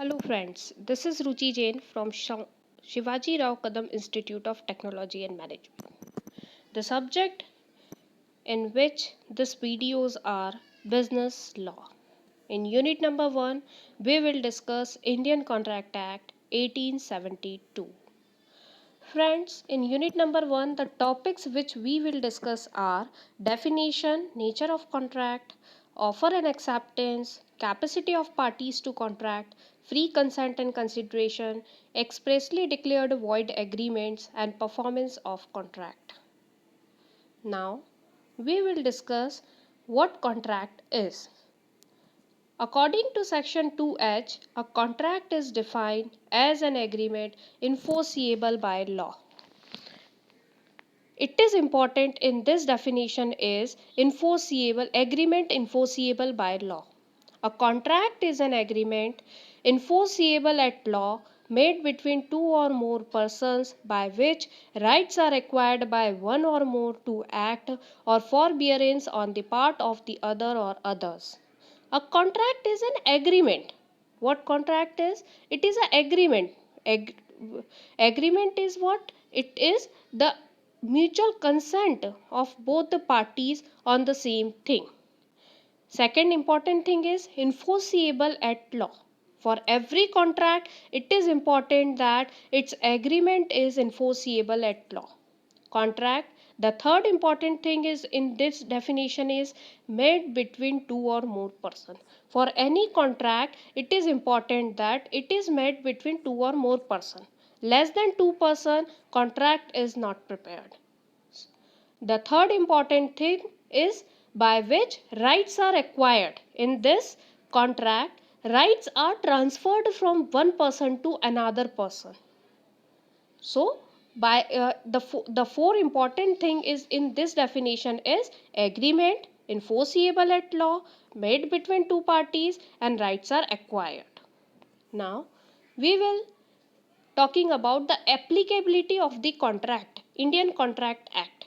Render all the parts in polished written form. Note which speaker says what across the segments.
Speaker 1: Hello friends, this is Ruchi Jain from Shivaji Rao Kadam Institute of Technology and Management. The subject in which these videos are business law. In unit number 1, we will discuss Indian Contract Act 1872. Friends, in unit number 1, the topics which we will discuss are definition, nature of contract, offer and acceptance, capacity of parties to contract, free consent and consideration, expressly declared void agreements, and performance of contract. Now, we will discuss what contract is. According to section 2H, a contract is defined as an agreement enforceable by law. It is important in this definition is enforceable agreement enforceable by law. A contract is an agreement enforceable at law made between two or more persons by which rights are acquired by one or more to act or forbearance on the part of the other or others. A contract is an agreement. What contract is? It is an agreement. Agreement is what? It is the mutual consent of both the parties on the same thing. Second important thing is enforceable at law. For every contract, it is important that its agreement is enforceable at law. Contract, the third important thing is in this definition is made between two or more persons. For any contract, it is important that it is made between two or more persons. Less than two person, contract is not prepared. The third important thing is by which rights are acquired. In this contract, rights are transferred from one person to another person. So, by the four important thing is in this definition is agreement, enforceable at law, made between two parties, and rights are acquired. Now, we will talking about the applicability of the contract, Indian Contract Act.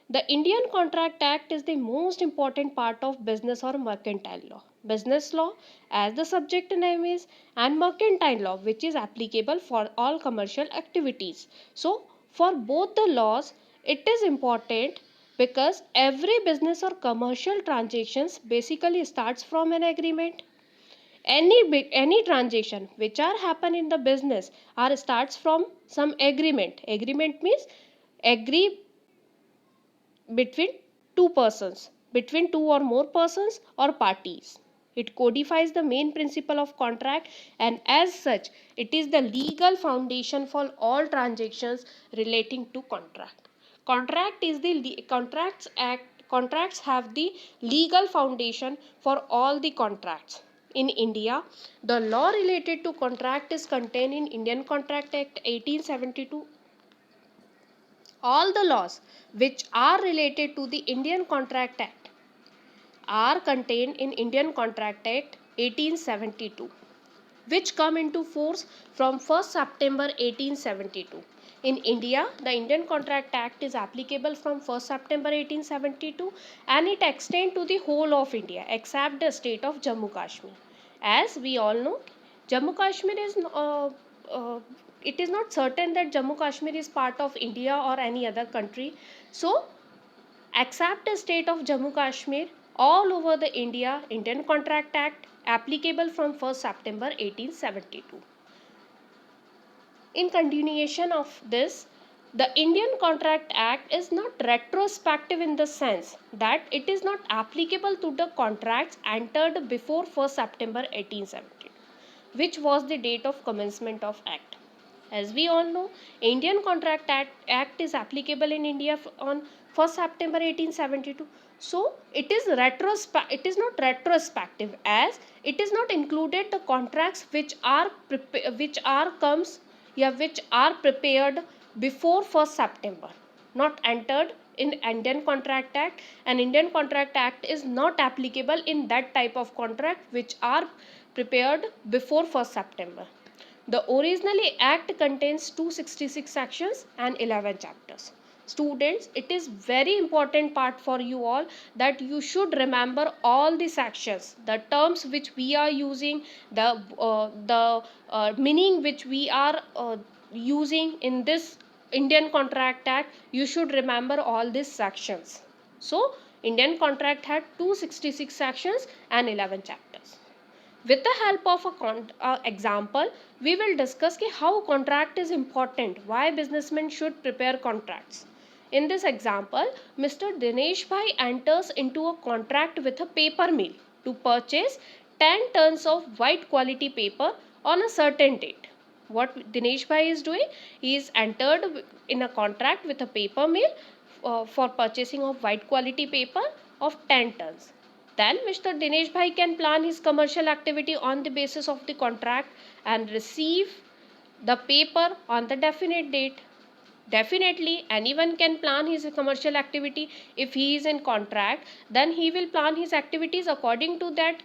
Speaker 1: The Indian Contract Act is the most important part of business or mercantile law. Business law, as the subject name is, and mercantile law, which is applicable for all commercial activities. So, for both the laws, it is important because every business or commercial transactions basically starts from an agreement. Any transaction which are happen in the business are starts from some agreement. Agreement means agree between two persons, between two or more persons or parties. It codifies the main principle of contract, and as such, it is the legal foundation for all transactions relating to contract. Contract is the Contracts Act. Contracts have the legal foundation for all the contracts. In India, the law related to contract is contained in Indian Contract Act 1872. All the laws which are related to the Indian Contract Act are contained in Indian Contract Act 1872, which come into force from 1st September 1872. In India, the Indian Contract Act is applicable from 1st September 1872 and it extends to the whole of India except the state of Jammu Kashmir. As we all know, Jammu Kashmir is uh, it is not certain that Jammu Kashmir is part of India or any other country. So, except the state of Jammu Kashmir, all over the India, Indian Contract Act applicable from 1st September 1872. In continuation of this, the Indian Contract Act is not retrospective in the sense that it is not applicable to the contracts entered before 1st September 1872, which was the date of commencement of Act. As we all know, Indian Contract Act is applicable in India on 1st September 1872. So it is not retrospective as it is not included the contracts which are prepared before 1st September, not entered in Indian Contract Act, and Indian Contract Act is not applicable in that type of contract which are prepared before 1st September. The originally act contains 266 sections and 11 chapters. Students, it is very important part for you all that you should remember all the sections, the terms which we are using, the meaning which we are using in this Indian Contract Act. You should remember all these sections. So Indian Contract had 266 sections and 11 chapters. With the help of a example, we will discuss how contract is important, why businessmen should prepare contracts. In this example, Mr. Dinesh Bhai enters into a contract with a paper mill to purchase 10 tons of white quality paper on a certain date. What Dinesh Bhai is doing? He is entered in a contract with a paper mill for purchasing of white quality paper of 10 tons. Then Mr. Dinesh Bhai can plan his commercial activity on the basis of the contract and receive the paper on the definite date. Definitely, anyone can plan his commercial activity. If he is in contract, then he will plan his activities according to that.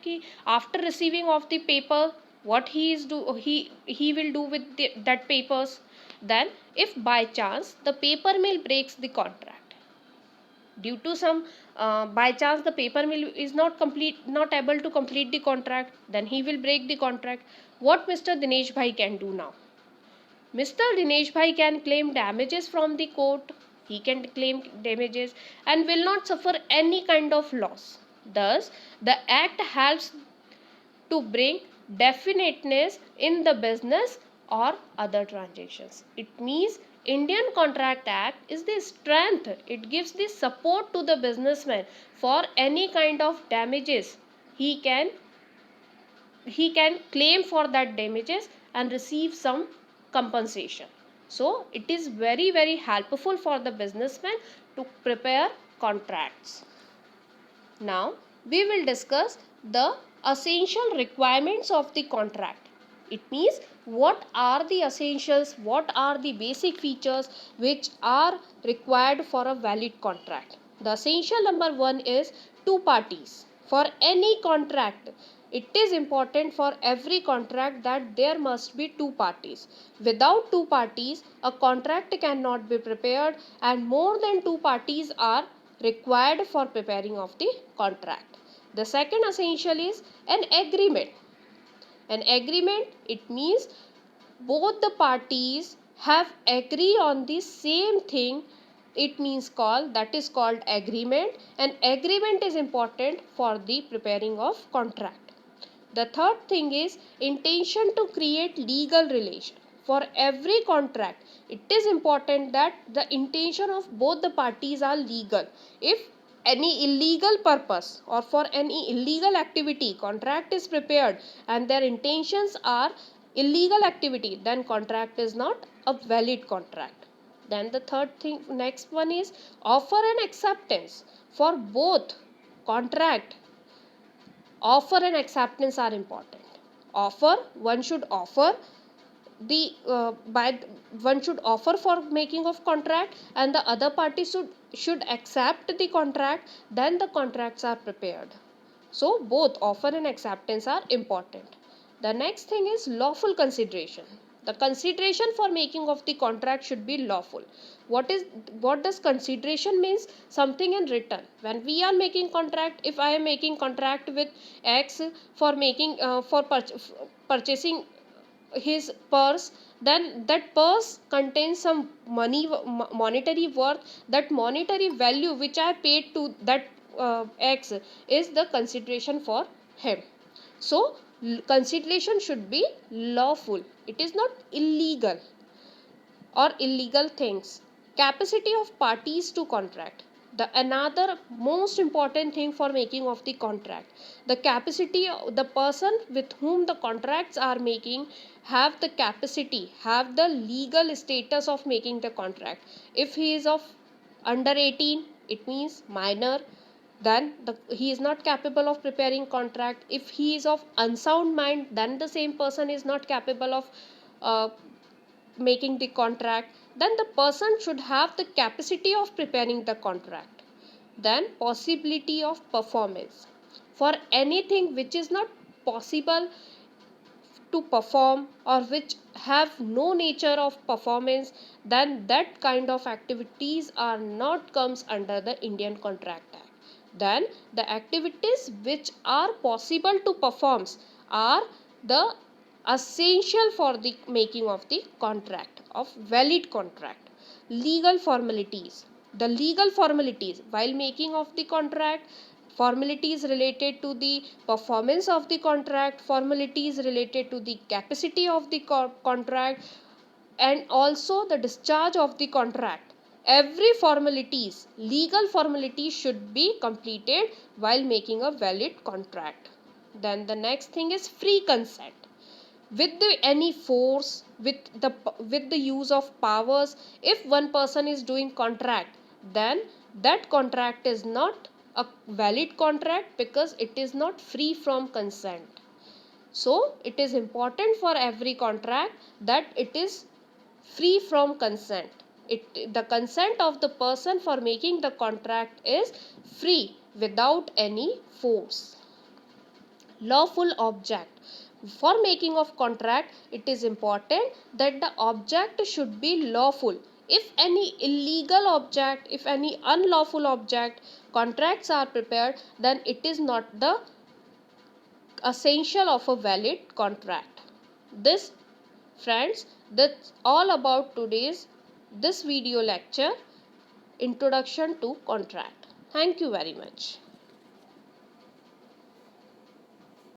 Speaker 1: After receiving of the paper, what he will do with that papers. Then, if by chance the paper mill breaks the contract, due to some by chance the paper mill is not able to complete the contract, then he will break the contract. What Mr. Dinesh Bhai can do now? Mr. Dinesh Bhai can claim damages from the court. He can claim damages and will not suffer any kind of loss. Thus, the act helps to bring definiteness in the business or other transactions. It means Indian Contract Act is the strength. It gives the support to the businessman for any kind of damages. He can claim for that damages and receive some compensation. So it is very helpful for the businessman to prepare contracts. Now we will discuss the essential requirements of the contract. It means what are the essentials, what are the basic features which are required for a valid contract. The essential number one is two parties. For any contract, it is important for every contract that there must be two parties. Without two parties, a contract cannot be prepared, and more than two parties are required for preparing of the contract. The second essential is an agreement. An agreement, it means both the parties have agree on the same thing. It means that is called agreement. An agreement is important for the preparing of contract. The third thing is intention to create legal relation. For every contract, it is important that the intention of both the parties are legal. If any illegal purpose or for any illegal activity contract is prepared and their intentions are illegal activity, then contract is not a valid contract. Then the third thing, next one is offer and acceptance. For both contract, offer and acceptance are important. Offer, one should offer the one should offer for making of contract, and the other party should accept the contract, then the contracts are prepared. So both offer and acceptance are important. The next thing is lawful consideration. The consideration for making of the contract should be lawful. What does consideration means? Something in return. When we are making contract, if I am making contract with X for making for purchasing his purse, then that purse contains some monetary worth. That monetary value which I paid to that X is the consideration for him. So consideration should be lawful. It is not illegal or illegal things. Capacity of parties to contract. The another most important thing for making of the contract. The capacity, the person with whom the contracts are making have the capacity, have the legal status of making the contract. If he is of under 18, it means minor, then he is not capable of preparing contract. If he is of unsound mind, then the same person is not capable of uh, making the contract. Then the person should have the capacity of preparing the contract. Then possibility of performance. For anything which is not possible to perform or which have no nature of performance, then that kind of activities are not comes under the Indian Contract Act. Then the activities which are possible to perform are the essential for the making of the contract, of valid contract. Legal formalities. The legal formalities while making of the contract, formalities related to the performance of the contract, formalities related to the capacity of the contract, and also the discharge of the contract. Every formalities, legal formalities should be completed while making a valid contract. Then the next thing is free consent. With any force, with the use of powers, if one person is doing contract, then that contract is not a valid contract because it is not free from consent. So it is important for every contract that it is free from consent. The consent of the person for making the contract is free without any force. Lawful object. For making of contract, it is important that the object should be lawful. If any illegal object, if any unlawful object contracts are prepared, then it is not the essential of a valid contract. This, friends, that's all about today's this video lecture, Introduction to Contract. Thank you very much.